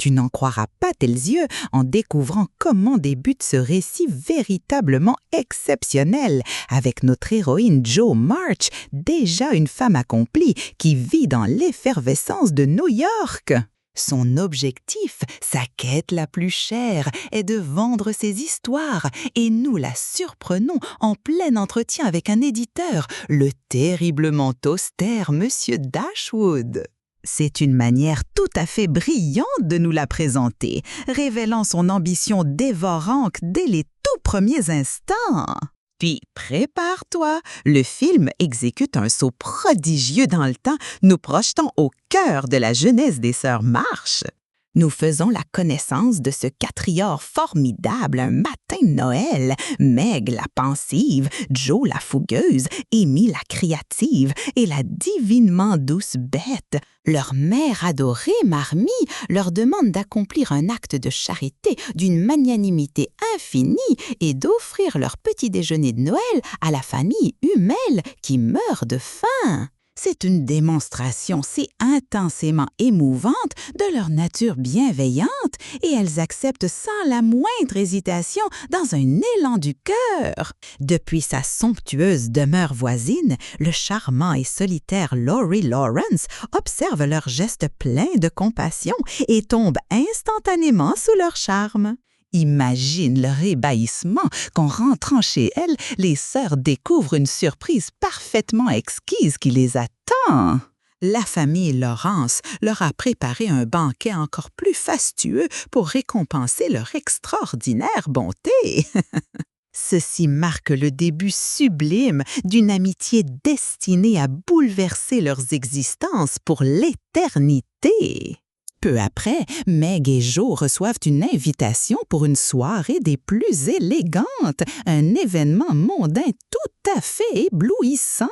Tu n'en croiras pas tes yeux en découvrant comment débute ce récit véritablement exceptionnel avec notre héroïne Jo March, déjà une femme accomplie qui vit dans l'effervescence de New York. Son objectif, sa quête la plus chère, est de vendre ses histoires et nous la surprenons en plein entretien avec un éditeur, le terriblement austère Monsieur Dashwood. C'est une manière tout à fait brillante de nous la présenter, révélant son ambition dévorante dès les tout premiers instants. Puis, prépare-toi, le film exécute un saut prodigieux dans le temps, nous projetant au cœur de la jeunesse des sœurs March. Nous faisons la connaissance de ce quatrior formidable un matin de Noël, Meg la pensive, Jo la fougueuse, Amy la créative et la divinement douce Bette. Leur mère adorée, Marmie, leur demande d'accomplir un acte de charité d'une magnanimité infinie et d'offrir leur petit déjeuner de Noël à la famille Hummel qui meurt de faim. C'est une démonstration si intensément émouvante de leur nature bienveillante et elles acceptent sans la moindre hésitation dans un élan du cœur. Depuis sa somptueuse demeure voisine, le charmant et solitaire Laurie Lawrence observe leurs gestes pleins de compassion et tombe instantanément sous leur charme. Imagine leur ébahissement qu'en rentrant chez elles, les sœurs découvrent une surprise parfaitement exquise qui les attend. La famille Lawrence leur a préparé un banquet encore plus fastueux pour récompenser leur extraordinaire bonté. Ceci marque le début sublime d'une amitié destinée à bouleverser leurs existences pour l'éternité. Peu après, Meg et Jo reçoivent une invitation pour une soirée des plus élégantes, un événement mondain tout à fait éblouissant.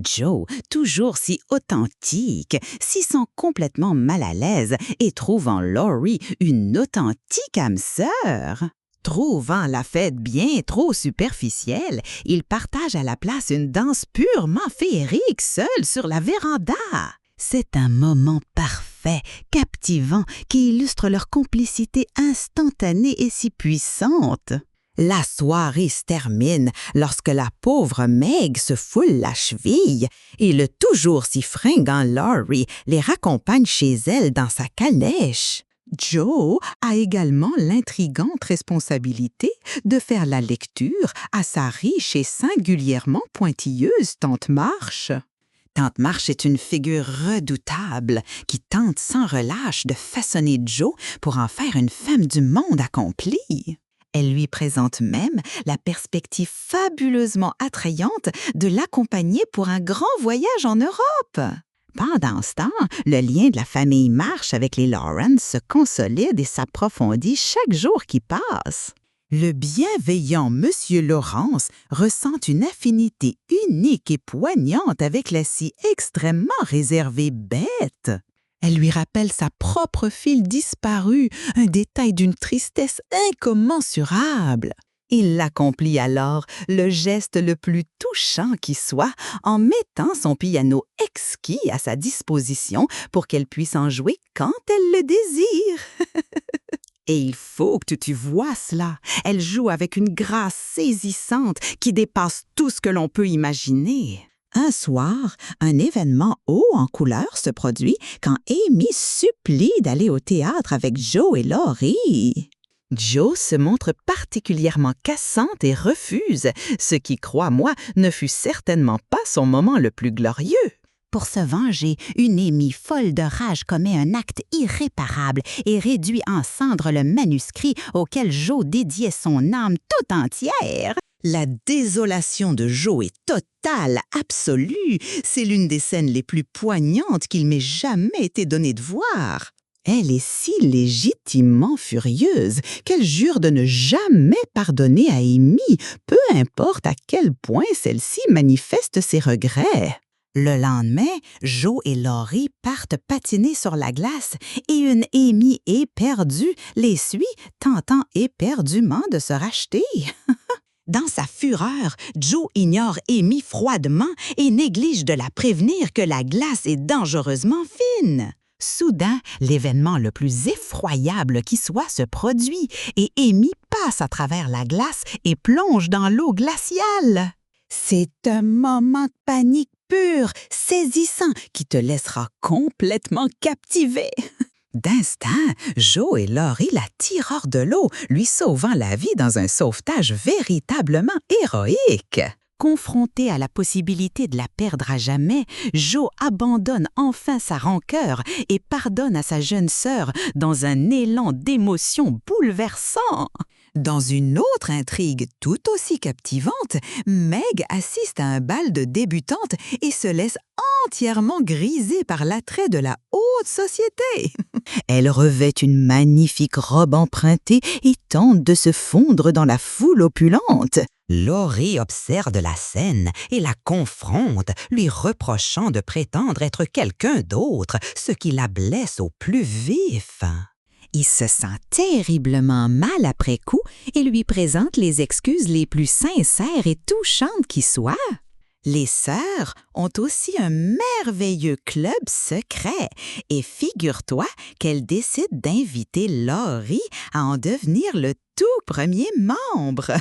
Jo, toujours si authentique, s'y sent complètement mal à l'aise et trouve en Laurie une authentique âme sœur. Trouvant la fête bien trop superficielle, il partage à la place une danse purement féerique seul sur la véranda. C'est un moment parfait, captivant, qui illustre leur complicité instantanée et si puissante. La soirée se termine lorsque la pauvre Meg se foule la cheville et le toujours si fringant Laurie les raccompagne chez elle dans sa calèche. Jo a également l'intrigante responsabilité de faire la lecture à sa riche et singulièrement pointilleuse tante March. Tante March est une figure redoutable qui tente sans relâche de façonner Jo pour en faire une femme du monde accomplie. Elle lui présente même la perspective fabuleusement attrayante de l'accompagner pour un grand voyage en Europe. Pendant ce temps, le lien de la famille March avec les Lawrence se consolide et s'approfondit chaque jour qui passe. Le bienveillant Monsieur Lawrence ressent une affinité unique et poignante avec la si extrêmement réservée Bette. Elle lui rappelle sa propre fille disparue, un détail d'une tristesse incommensurable. Il accomplit alors le geste le plus touchant qui soit en mettant son piano exquis à sa disposition pour qu'elle puisse en jouer quand elle le désire. Et il faut que tu vois cela. Elle joue avec une grâce saisissante qui dépasse tout ce que l'on peut imaginer. Un soir, un événement haut en couleur se produit quand Amy supplie d'aller au théâtre avec Jo et Laurie. Jo se montre particulièrement cassante et refuse, ce qui, crois-moi, ne fut certainement pas son moment le plus glorieux. Pour se venger, une Amy folle de rage commet un acte irréparable et réduit en cendres le manuscrit auquel Jo dédiait son âme tout entière. La désolation de Jo est totale, absolue. C'est l'une des scènes les plus poignantes qu'il m'ait jamais été donné de voir. Elle est si légitimement furieuse qu'elle jure de ne jamais pardonner à Amy, peu importe à quel point celle-ci manifeste ses regrets. Le lendemain, Jo et Laurie partent patiner sur la glace et une Amy éperdue les suit, tentant éperdument de se racheter. Dans sa fureur, Jo ignore Amy froidement et néglige de la prévenir que la glace est dangereusement fine. Soudain, l'événement le plus effroyable qui soit se produit et Amy passe à travers la glace et plonge dans l'eau glaciale. C'est un moment de panique pur, saisissant, qui te laissera complètement captivé. D'instinct, Joe et Laurie la tirent hors de l'eau, lui sauvant la vie dans un sauvetage véritablement héroïque. Confronté à la possibilité de la perdre à jamais, Joe abandonne enfin sa rancœur et pardonne à sa jeune sœur dans un élan d'émotion bouleversant. Dans une autre intrigue tout aussi captivante, Meg assiste à un bal de débutantes et se laisse entièrement grisée par l'attrait de la haute société. Elle revêt une magnifique robe empruntée et tente de se fondre dans la foule opulente. Laurie observe la scène et la confronte, lui reprochant de prétendre être quelqu'un d'autre, ce qui la blesse au plus vif. Il se sent terriblement mal après coup et lui présente les excuses les plus sincères et touchantes qui soient. Les sœurs ont aussi un merveilleux club secret et figure-toi qu'elles décident d'inviter Laurie à en devenir le tout premier membre.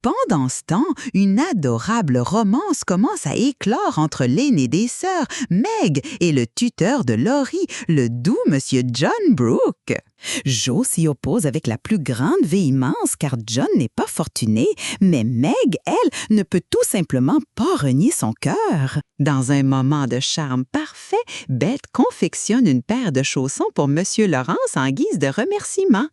Pendant ce temps, une adorable romance commence à éclore entre l'aînée des sœurs, Meg, et le tuteur de Laurie, le doux Monsieur John Brooke. Joe s'y oppose avec la plus grande véhémence car John n'est pas fortuné, mais Meg, elle, ne peut tout simplement pas renier son cœur. Dans un moment de charme parfait, Beth confectionne une paire de chaussons pour Monsieur Laurence en guise de remerciement.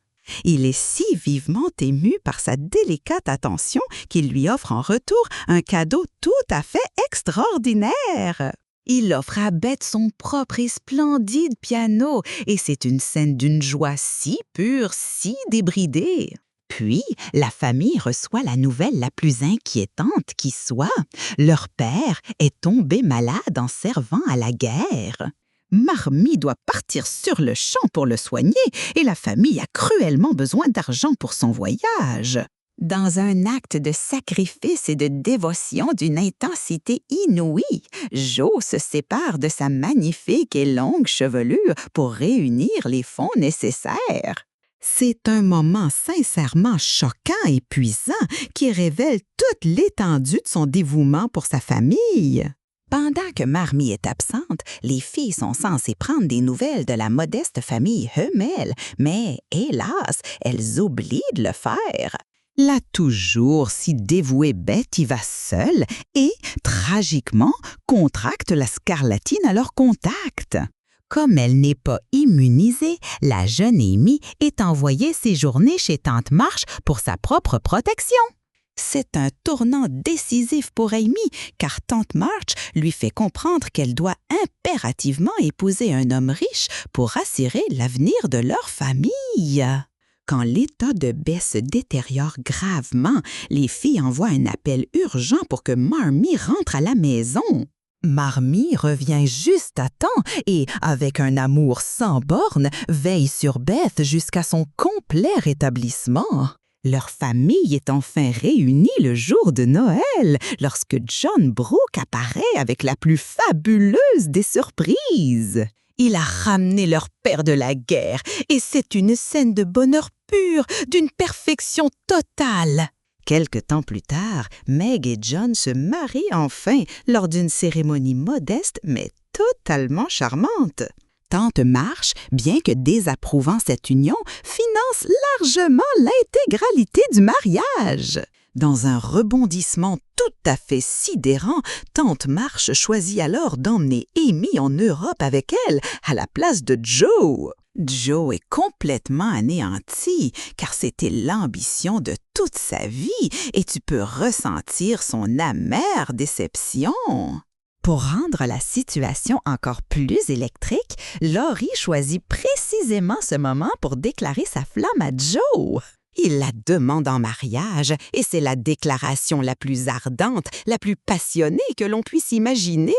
Il est si vivement ému par sa délicate attention qu'il lui offre en retour un cadeau tout à fait extraordinaire. Il offre à Beth son propre et splendide piano, et c'est une scène d'une joie si pure, si débridée. Puis, la famille reçoit la nouvelle la plus inquiétante qui soit. Leur père est tombé malade en servant à la guerre. Marmee doit partir sur le champ pour le soigner et la famille a cruellement besoin d'argent pour son voyage. Dans un acte de sacrifice et de dévotion d'une intensité inouïe, Joe se sépare de sa magnifique et longue chevelure pour réunir les fonds nécessaires. C'est un moment sincèrement choquant et puissant qui révèle toute l'étendue de son dévouement pour sa famille. Pendant que Marmee est absente, les filles sont censées prendre des nouvelles de la modeste famille Hummel, mais hélas, elles oublient de le faire. La toujours si dévouée Beth y va seule et, tragiquement, contracte la scarlatine à leur contact. Comme elle n'est pas immunisée, la jeune Amy est envoyée séjourner chez Tante March pour sa propre protection. C'est un tournant décisif pour Amy, car Tante March lui fait comprendre qu'elle doit impérativement épouser un homme riche pour assurer l'avenir de leur famille. Quand l'état de Beth se détériore gravement, les filles envoient un appel urgent pour que Marmee rentre à la maison. Marmee revient juste à temps et, avec un amour sans bornes, veille sur Beth jusqu'à son complet rétablissement. Leur famille est enfin réunie le jour de Noël, lorsque John Brooke apparaît avec la plus fabuleuse des surprises. Il a ramené leur père de la guerre, et c'est une scène de bonheur pur, d'une perfection totale. Quelque temps plus tard, Meg et John se marient enfin lors d'une cérémonie modeste mais totalement charmante. Tante March, bien que désapprouvant cette union, finance largement l'intégralité du mariage. Dans un rebondissement tout à fait sidérant, Tante March choisit alors d'emmener Amy en Europe avec elle à la place de Joe. Joe est complètement anéanti, car c'était l'ambition de toute sa vie et tu peux ressentir son amère déception. Pour rendre la situation encore plus électrique, Laurie choisit précisément ce moment pour déclarer sa flamme à Joe. Il la demande en mariage et c'est la déclaration la plus ardente, la plus passionnée que l'on puisse imaginer.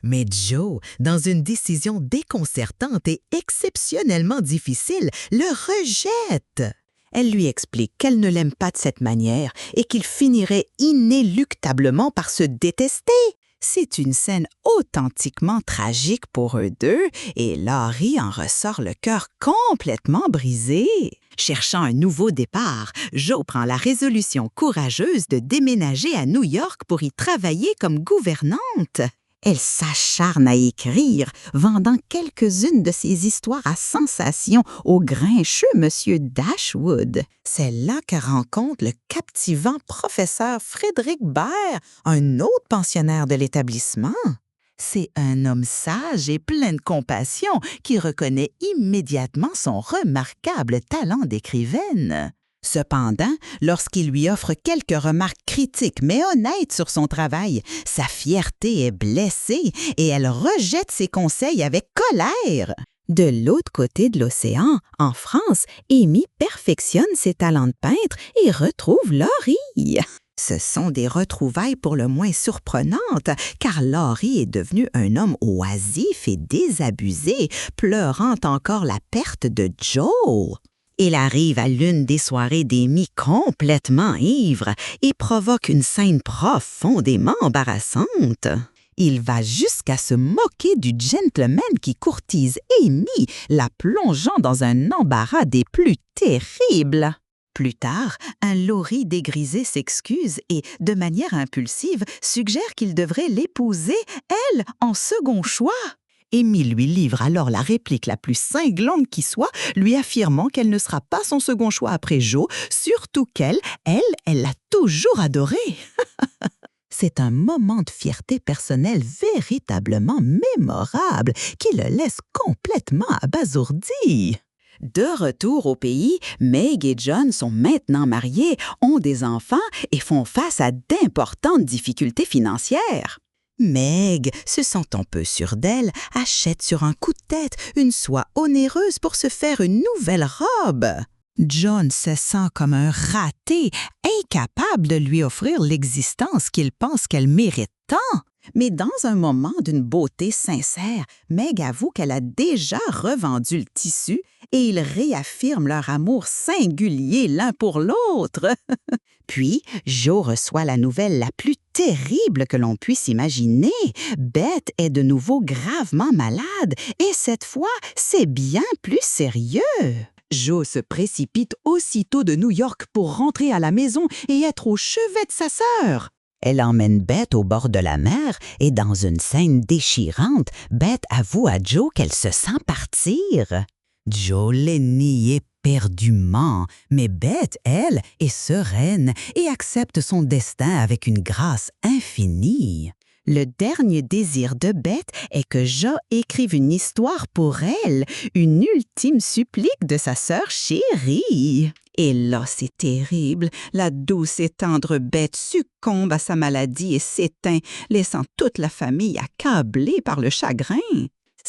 Mais Joe, dans une décision déconcertante et exceptionnellement difficile, le rejette. Elle lui explique qu'elle ne l'aime pas de cette manière et qu'il finirait inéluctablement par se détester. C'est une scène authentiquement tragique pour eux deux et Laurie en ressort le cœur complètement brisé. Cherchant un nouveau départ, Jo prend la résolution courageuse de déménager à New York pour y travailler comme gouvernante. Elle s'acharne à écrire, vendant quelques-unes de ses histoires à sensation au grincheux Monsieur Dashwood. C'est là qu'elle rencontre le captivant professeur Frédéric Baird, un autre pensionnaire de l'établissement. C'est un homme sage et plein de compassion qui reconnaît immédiatement son remarquable talent d'écrivaine. Cependant, lorsqu'il lui offre quelques remarques critiques mais honnêtes sur son travail, sa fierté est blessée et elle rejette ses conseils avec colère. De l'autre côté de l'océan, en France, Amy perfectionne ses talents de peintre et retrouve Laurie. Ce sont des retrouvailles pour le moins surprenantes, car Laurie est devenu un homme oisif et désabusé, pleurant encore la perte de Joe. Il arrive à l'une des soirées d'Amy complètement ivre et provoque une scène profondément embarrassante. Il va jusqu'à se moquer du gentleman qui courtise Amy, la plongeant dans un embarras des plus terribles. Plus tard, un Laurie dégrisé s'excuse et, de manière impulsive, suggère qu'il devrait l'épouser, elle, en second choix. Amy lui livre alors la réplique la plus cinglante qui soit, lui affirmant qu'elle ne sera pas son second choix après Joe, surtout qu'elle l'a toujours adoré. C'est un moment de fierté personnelle véritablement mémorable qui le laisse complètement abasourdi. De retour au pays, Meg et John sont maintenant mariés, ont des enfants et font face à d'importantes difficultés financières. Meg, se sentant peu sûre d'elle, achète sur un coup de tête une soie onéreuse pour se faire une nouvelle robe. John se sent comme un raté, incapable de lui offrir l'existence qu'il pense qu'elle mérite tant. Mais dans un moment d'une beauté sincère, Meg avoue qu'elle a déjà revendu le tissu et ils réaffirment leur amour singulier l'un pour l'autre. Puis, Joe reçoit la nouvelle la plus terrible que l'on puisse imaginer. Beth est de nouveau gravement malade et cette fois, c'est bien plus sérieux. Joe se précipite aussitôt de New York pour rentrer à la maison et être au chevet de sa sœur. Elle emmène Beth au bord de la mer et dans une scène déchirante, Beth avoue à Joe qu'elle se sent partir. Joe les nie éperdument, mais Beth, elle, est sereine et accepte son destin avec une grâce infinie. Le dernier désir de Beth est que Joe écrive une histoire pour elle, une ultime supplique de sa sœur chérie. Et là, c'est terrible. La douce et tendre Beth succombe à sa maladie et s'éteint, laissant toute la famille accablée par le chagrin.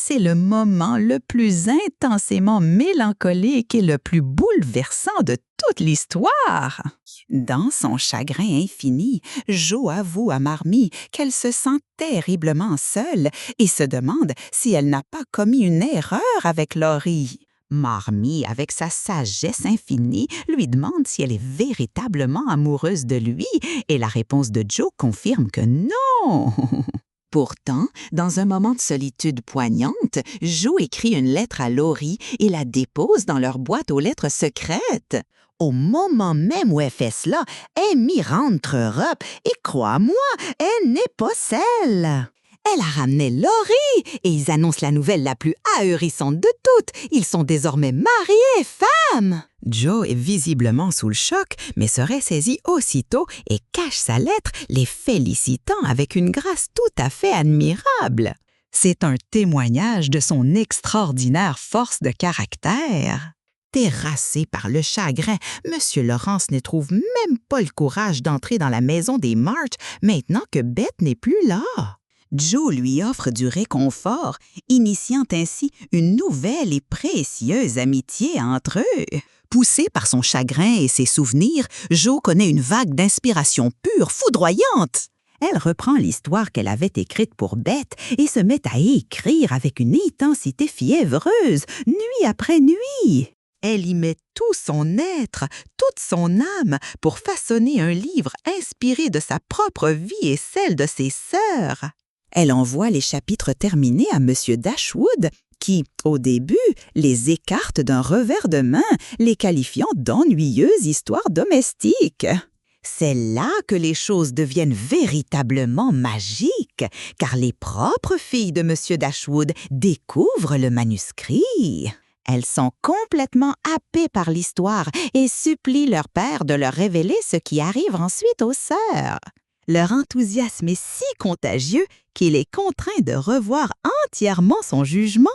C'est le moment le plus intensément mélancolique et le plus bouleversant de toute l'histoire. Dans son chagrin infini, Jo avoue à Marmee qu'elle se sent terriblement seule et se demande si elle n'a pas commis une erreur avec Laurie. Marmee, avec sa sagesse infinie, lui demande si elle est véritablement amoureuse de lui et la réponse de Jo confirme que non. Pourtant, dans un moment de solitude poignante, Jo écrit une lettre à Laurie et la dépose dans leur boîte aux lettres secrètes. Au moment même où elle fait cela, Amy rentre Europe et crois-moi, elle n'est pas celle. Elle a ramené Laurie et ils annoncent la nouvelle la plus ahurissante de toutes. Ils sont désormais mariés, femmes. Joe est visiblement sous le choc, mais se ressaisit aussitôt et cache sa lettre, les félicitant avec une grâce tout à fait admirable. C'est un témoignage de son extraordinaire force de caractère. Terrassé par le chagrin, M. Lawrence ne trouve même pas le courage d'entrer dans la maison des March maintenant que Beth n'est plus là. Joe lui offre du réconfort, initiant ainsi une nouvelle et précieuse amitié entre eux. Poussé par son chagrin et ses souvenirs, Joe connaît une vague d'inspiration pure, foudroyante. Elle reprend l'histoire qu'elle avait écrite pour Beth et se met à écrire avec une intensité fiévreuse, nuit après nuit. Elle y met tout son être, toute son âme pour façonner un livre inspiré de sa propre vie et celle de ses sœurs. Elle envoie les chapitres terminés à M. Dashwood, qui, au début, les écarte d'un revers de main, les qualifiant d'ennuyeuses histoires domestiques. C'est là que les choses deviennent véritablement magiques, car les propres filles de M. Dashwood découvrent le manuscrit. Elles sont complètement happées par l'histoire et supplient leur père de leur révéler ce qui arrive ensuite aux sœurs. Leur enthousiasme est si contagieux qu'il est contraint de revoir entièrement son jugement.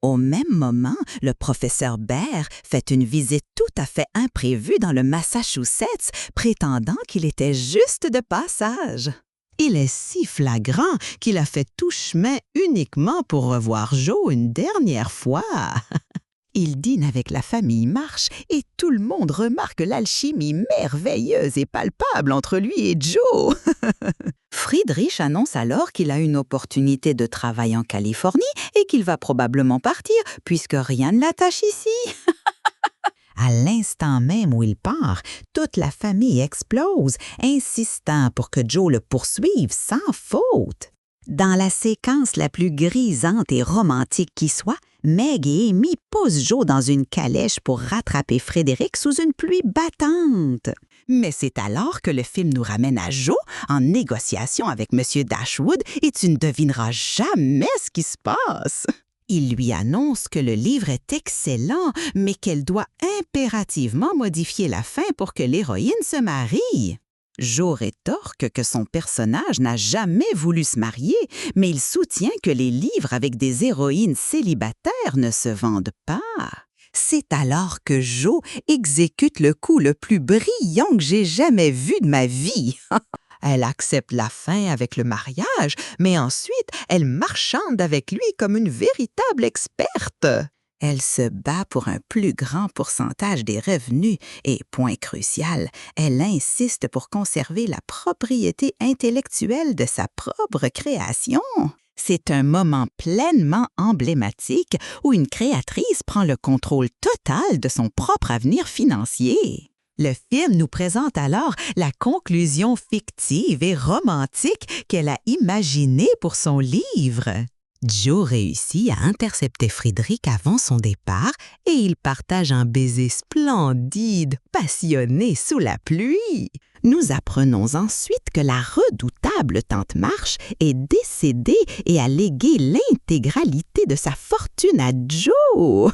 Au même moment, le professeur Bert fait une visite tout à fait imprévue dans le Massachusetts, prétendant qu'il était juste de passage. Il est si flagrant qu'il a fait tout chemin uniquement pour revoir Joe une dernière fois. Il dîne avec la famille March et tout le monde remarque l'alchimie merveilleuse et palpable entre lui et Joe. Friedrich annonce alors qu'il a une opportunité de travail en Californie et qu'il va probablement partir puisque rien ne l'attache ici. À l'instant même où il part, toute la famille explose, insistant pour que Joe le poursuive sans faute. Dans la séquence la plus grisante et romantique qui soit, Meg et Amy poussent Joe dans une calèche pour rattraper Frédéric sous une pluie battante. Mais c'est alors que le film nous ramène à Joe en négociation avec M. Dashwood et tu ne devineras jamais ce qui se passe. Il lui annonce que le livre est excellent, mais qu'elle doit impérativement modifier la fin pour que l'héroïne se marie. Joe rétorque que son personnage n'a jamais voulu se marier, mais il soutient que les livres avec des héroïnes célibataires ne se vendent pas. C'est alors que Joe exécute le coup le plus brillant que j'ai jamais vu de ma vie. Elle accepte la fin avec le mariage, mais ensuite, elle marchande avec lui comme une véritable experte. Elle se bat pour un plus grand pourcentage des revenus et, point crucial, elle insiste pour conserver la propriété intellectuelle de sa propre création. C'est un moment pleinement emblématique où une créatrice prend le contrôle total de son propre avenir financier. Le film nous présente alors la conclusion fictive et romantique qu'elle a imaginée pour son livre. Joe réussit à intercepter Friedrich avant son départ et ils partagent un baiser splendide, passionné sous la pluie. Nous apprenons ensuite que la redoutable tante March est décédée et a légué l'intégralité de sa fortune à Joe.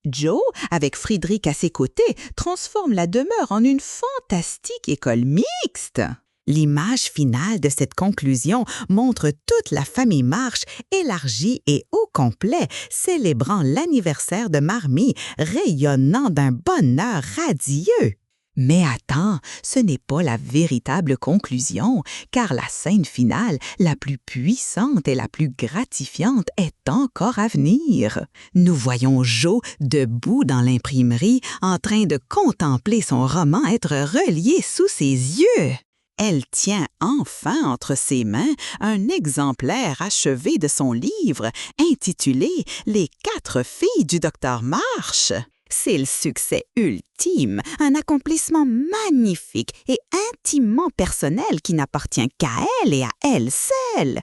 Joe, avec Friedrich à ses côtés, transforme la demeure en une fantastique école mixte. L'image finale de cette conclusion montre toute la famille March élargie et au complet, célébrant l'anniversaire de Marmee, rayonnant d'un bonheur radieux. Mais attends, ce n'est pas la véritable conclusion, car la scène finale, la plus puissante et la plus gratifiante, est encore à venir. Nous voyons Joe debout dans l'imprimerie, en train de contempler son roman être relié sous ses yeux. Elle tient enfin entre ses mains un exemplaire achevé de son livre intitulé « Les 4 filles du docteur March ». C'est le succès ultime, un accomplissement magnifique et intimement personnel qui n'appartient qu'à elle et à elle seule.